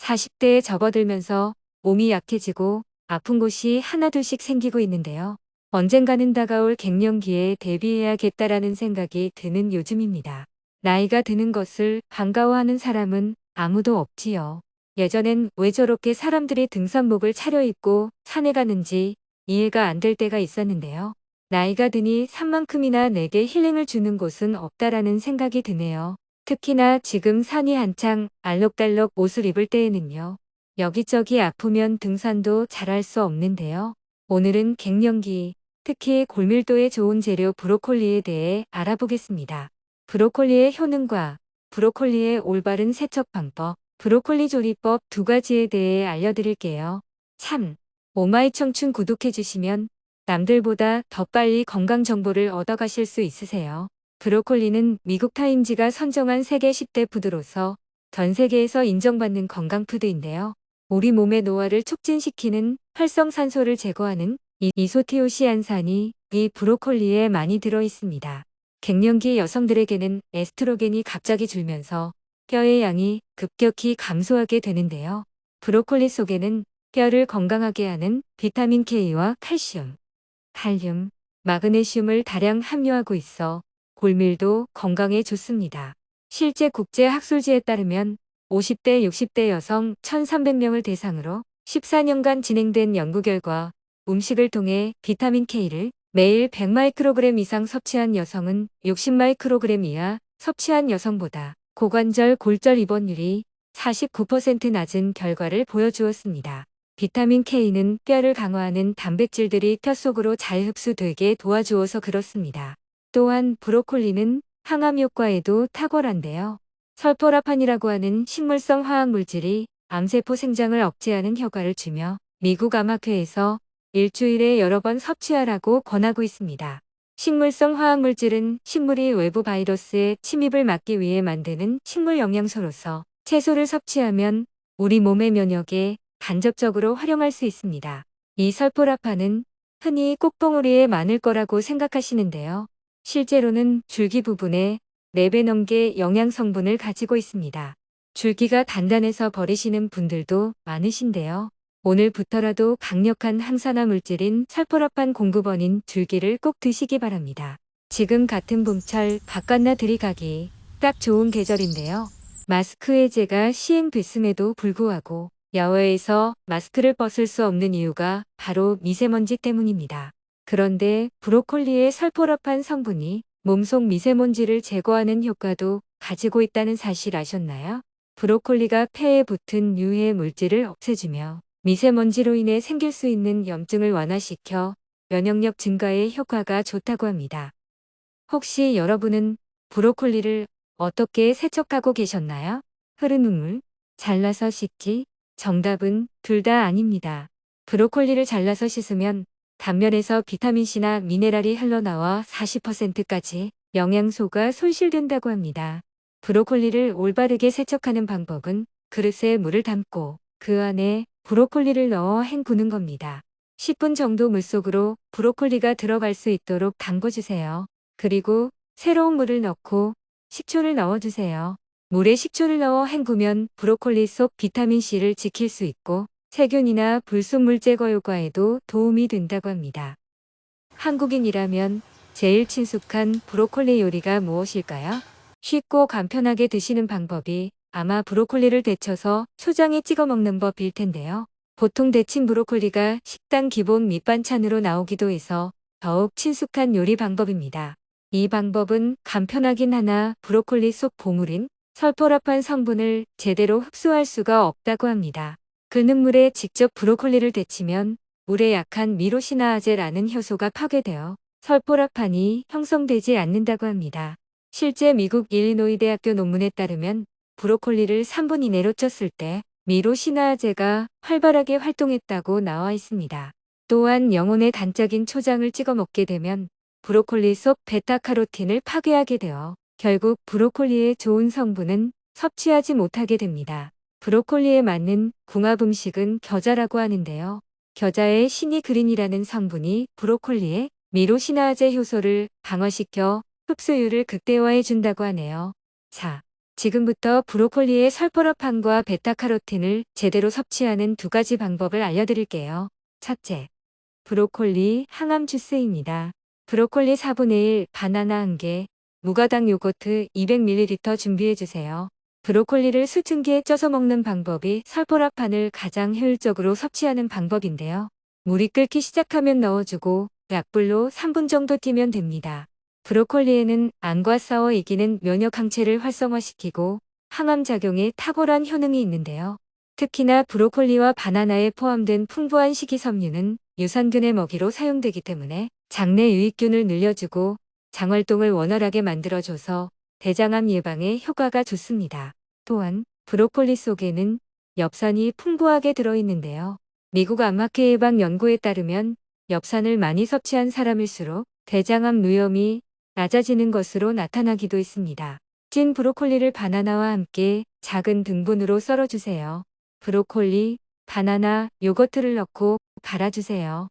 40대에 접어들면서 몸이 약해지고 아픈 곳이 하나둘씩 생기고 있는데요. 언젠가는 다가올 갱년기에 대비해야겠다라는 생각이 드는 요즘입니다. 나이가 드는 것을 반가워하는 사람은 아무도 없지요. 예전엔 왜 저렇게 사람들이 등산복을 차려입고 산에 가는지 이해가 안 될 때가 있었는데요. 나이가 드니 산만큼이나 내게 힐링을 주는 곳은 없다라는 생각이 드네요. 특히나 지금 산이 한창 알록달록 옷을 입을 때에는요. 여기저기 아프면 등산도 잘할 수 없는데요. 오늘은 갱년기, 특히 골밀도에 좋은 재료 브로콜리에 대해 알아보겠습니다. 브로콜리의 효능과 브로콜리의 올바른 세척 방법, 브로콜리 조리법 두 가지에 대해 알려드릴게요. 참, 오마이 청춘 구독해주시면 남들보다 더 빨리 건강 정보를 얻어가실 수 있으세요. 브로콜리는 미국 타임지가 선정한 세계 10대 푸드로서 전 세계에서 인정받는 건강푸드인데요. 우리 몸의 노화를 촉진시키는 활성산소를 제거하는 이소티오시안산이 이 브로콜리에 많이 들어 있습니다. 갱년기 여성들에게는 에스트로겐이 갑자기 줄면서 뼈의 양이 급격히 감소하게 되는데요. 브로콜리 속에는 뼈를 건강하게 하는 비타민 K와 칼슘, 칼륨, 마그네슘을 다량 함유하고 있어 골밀도 건강에 좋습니다. 실제 국제학술지에 따르면 50대, 60대 여성 1,300명을 대상으로 14년간 진행된 연구 결과 음식을 통해 비타민 K를 매일 100마이크로그램 이상 섭취한 여성은 60마이크로그램 이하 섭취한 여성보다 고관절 골절 입원율이 49% 낮은 결과를 보여주었습니다. 비타민 K는 뼈를 강화하는 단백질들이 뼈 속으로 잘 흡수되게 도와주어서 그렇습니다. 또한 브로콜리는 항암 효과에도 탁월한데요. 설포라판이라고 하는 식물성 화학물질이 암세포 생장을 억제하는 효과를 주며 미국 암학회에서 일주일에 여러 번 섭취하라고 권하고 있습니다. 식물성 화학물질은 식물이 외부 바이러스의 침입을 막기 위해 만드는 식물 영양소로서 채소를 섭취하면 우리 몸의 면역에 간접적으로 활용할 수 있습니다. 이 설포라판은 흔히 꼭봉우리에 많을 거라고 생각하시는데요. 실제로는 줄기 부분에 4배 넘게 영양 성분을 가지고 있습니다. 줄기가 단단해서 버리시는 분들도 많으신데요. 오늘부터라도 강력한 항산화 물질인 설포라판 공급원인 줄기를 꼭 드시기 바랍니다. 지금 같은 봄철 바깥나들이 가기 딱 좋은 계절인데요. 마스크 해제가 시행됐음에도 불구하고 야외에서 마스크를 벗을 수 없는 이유가 바로 미세먼지 때문입니다. 그런데 브로콜리의 설포라판 성분이 몸속 미세먼지를 제거하는 효과도 가지고 있다는 사실 아셨나요? 브로콜리가 폐에 붙은 유해 물질을 없애주며 미세먼지로 인해 생길 수 있는 염증을 완화시켜 면역력 증가에 효과가 좋다고 합니다. 혹시 여러분은 브로콜리를 어떻게 세척하고 계셨나요? 흐르는 물, 잘라서 씻기? 정답은 둘 다 아닙니다. 브로콜리를 잘라서 씻으면 단면에서 비타민C나 미네랄이 흘러나와 40%까지 영양소가 손실된다고 합니다. 브로콜리를 올바르게 세척하는 방법은 그릇에 물을 담고 그 안에 브로콜리를 넣어 헹구는 겁니다. 10분 정도 물속으로 브로콜리가 들어갈 수 있도록 담궈주세요. 그리고 새로운 물을 넣고 식초를 넣어주세요. 물에 식초를 넣어 헹구면 브로콜리 속 비타민C를 지킬 수 있고 세균이나 불순물 제거 효과에도 도움이 된다고 합니다. 한국인이라면 제일 친숙한 브로콜리 요리가 무엇일까요? 쉽고 간편하게 드시는 방법이 아마 브로콜리를 데쳐서 초장에 찍어 먹는 법일 텐데요. 보통 데친 브로콜리가 식당 기본 밑반찬으로 나오기도 해서 더욱 친숙한 요리 방법입니다. 이 방법은 간편하긴 하나 브로콜리 속 보물인 설포라판 성분을 제대로 흡수할 수가 없다고 합니다. 끓는 물에 직접 브로콜리를 데치면 물에 약한 미로시나아제라는 효소가 파괴되어 설포라판이 형성되지 않는다고 합니다. 실제 미국 일리노이 대학교 논문에 따르면 브로콜리를 3분 이내로 쪘을 때 미로시나아제가 활발하게 활동했다고 나와 있습니다. 또한 영혼의 단짝인 초장을 찍어 먹게 되면 브로콜리 속 베타카로틴을 파괴하게 되어 결국 브로콜리의 좋은 성분은 섭취하지 못하게 됩니다. 브로콜리에 맞는 궁합 음식은 겨자라고 하는데요. 겨자의 시니그린이라는 성분이 브로콜리의 미로시나아제 효소를 강화시켜 흡수율을 극대화해 준다고 하네요. 자, 지금부터 브로콜리의 설포라판과 베타카로틴을 제대로 섭취하는 두 가지 방법을 알려드릴게요. 첫째, 브로콜리 항암 주스입니다. 브로콜리 4분의 1, 바나나 1개, 무가당 요거트 200ml 준비해주세요. 브로콜리를 수증기에 쪄서 먹는 방법이 설포라판을 가장 효율적으로 섭취하는 방법인데요. 물이 끓기 시작하면 넣어주고 약불로 3분 정도 튀면 됩니다. 브로콜리에는 암과 싸워 이기는 면역 항체를 활성화시키고 항암 작용에 탁월한 효능이 있는데요. 특히나 브로콜리와 바나나에 포함된 풍부한 식이섬유는 유산균의 먹이로 사용되기 때문에 장내 유익균을 늘려주고 장활동을 원활하게 만들어줘서 대장암 예방에 효과가 좋습니다. 또한 브로콜리 속에는 엽산이 풍부하게 들어있는데요. 미국 암학회 예방 연구에 따르면 엽산을 많이 섭취한 사람일수록 대장암 위험이 낮아지는 것으로 나타나기도 했습니다. 찐 브로콜리를 바나나와 함께 작은 등분으로 썰어주세요. 브로콜리, 바나나, 요거트를 넣고 갈아주세요.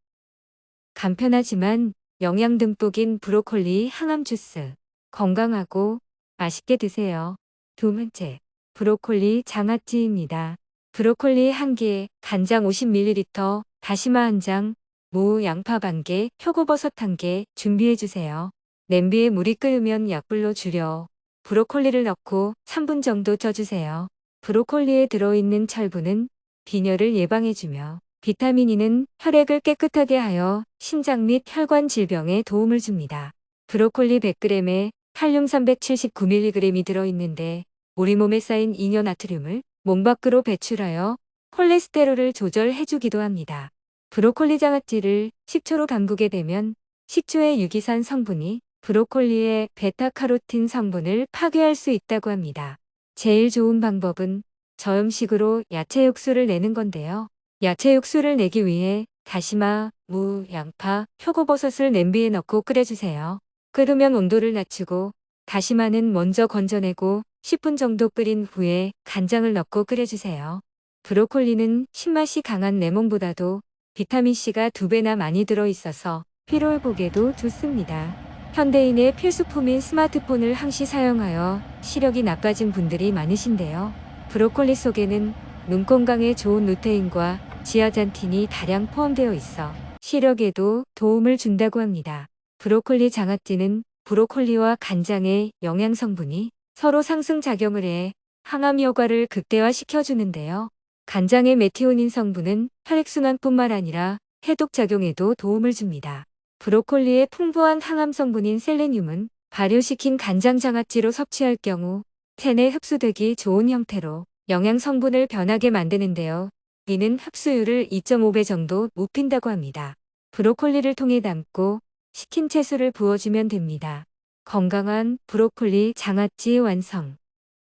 간편하지만 영양 듬뿍인 브로콜리 항암 주스. 건강하고 맛있게 드세요. 두 번째, 브로콜리 장아찌입니다. 브로콜리 1개, 간장 50ml, 다시마 1장, 무, 양파 반개, 표고버섯 1개 준비해주세요. 냄비에 물이 끓으면 약불로 줄여 브로콜리를 넣고 3분 정도 쪄주세요. 브로콜리에 들어있는 철분은 빈혈을 예방해주며 비타민 E는 혈액을 깨끗하게 하여 심장 및 혈관 질병에 도움을 줍니다. 브로콜리 100g에 칼륨 379mg이 들어있는데 우리 몸에 쌓인 이뇨나트륨을 몸 밖으로 배출하여 콜레스테롤을 조절해주기도 합니다. 브로콜리 장아찌를 식초로 담그게 되면 식초의 유기산 성분이 브로콜리의 베타카로틴 성분을 파괴할 수 있다고 합니다. 제일 좋은 방법은 저음식으로 야채 육수를 내는 건데요. 야채 육수를 내기 위해 다시마, 무, 양파, 표고버섯을 냄비에 넣고 끓여주세요. 끓으면 온도를 낮추고 다시마는 먼저 건져내고 10분 정도 끓인 후에 간장을 넣고 끓여주세요. 브로콜리는 신맛이 강한 레몬보다도 비타민C가 2배나 많이 들어있어서 피로회복에도 좋습니다. 현대인의 필수품인 스마트폰을 항시 사용하여 시력이 나빠진 분들이 많으신데요. 브로콜리 속에는 눈 건강에 좋은 루테인과 지아잔틴이 다량 포함되어 있어 시력에도 도움을 준다고 합니다. 브로콜리 장아찌는 브로콜리와 간장의 영양 성분이 서로 상승작용을 해 항암 효과를 극대화시켜주는데요. 간장의 메티오닌 성분은 혈액순환뿐만 아니라 해독작용에도 도움을 줍니다. 브로콜리의 풍부한 항암 성분인 셀레늄은 발효시킨 간장 장아찌로 섭취할 경우 체내 흡수되기 좋은 형태로 영양 성분을 변하게 만드는데요. 이는 흡수율을 2.5배 정도 높인다고 합니다. 브로콜리를 통에 담고 식힌 채소를 부어주면 됩니다. 건강한 브로콜리 장아찌 완성.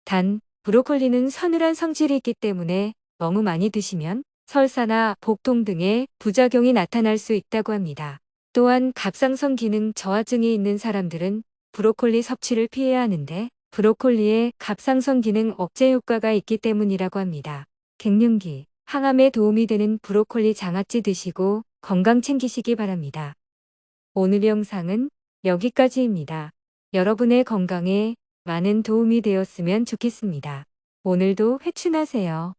단, 브로콜리는 서늘한 성질이 있기 때문에 너무 많이 드시면 설사나 복통 등의 부작용이 나타날 수 있다고 합니다. 또한 갑상선 기능 저하증이 있는 사람들은 브로콜리 섭취를 피해야 하는데 브로콜리에 갑상선 기능 억제 효과가 있기 때문이라고 합니다. 갱년기, 항암에 도움이 되는 브로콜리 장아찌 드시고 건강 챙기시기 바랍니다. 오늘 영상은 여기까지입니다. 여러분의 건강에 많은 도움이 되었으면 좋겠습니다. 오늘도 회춘하세요.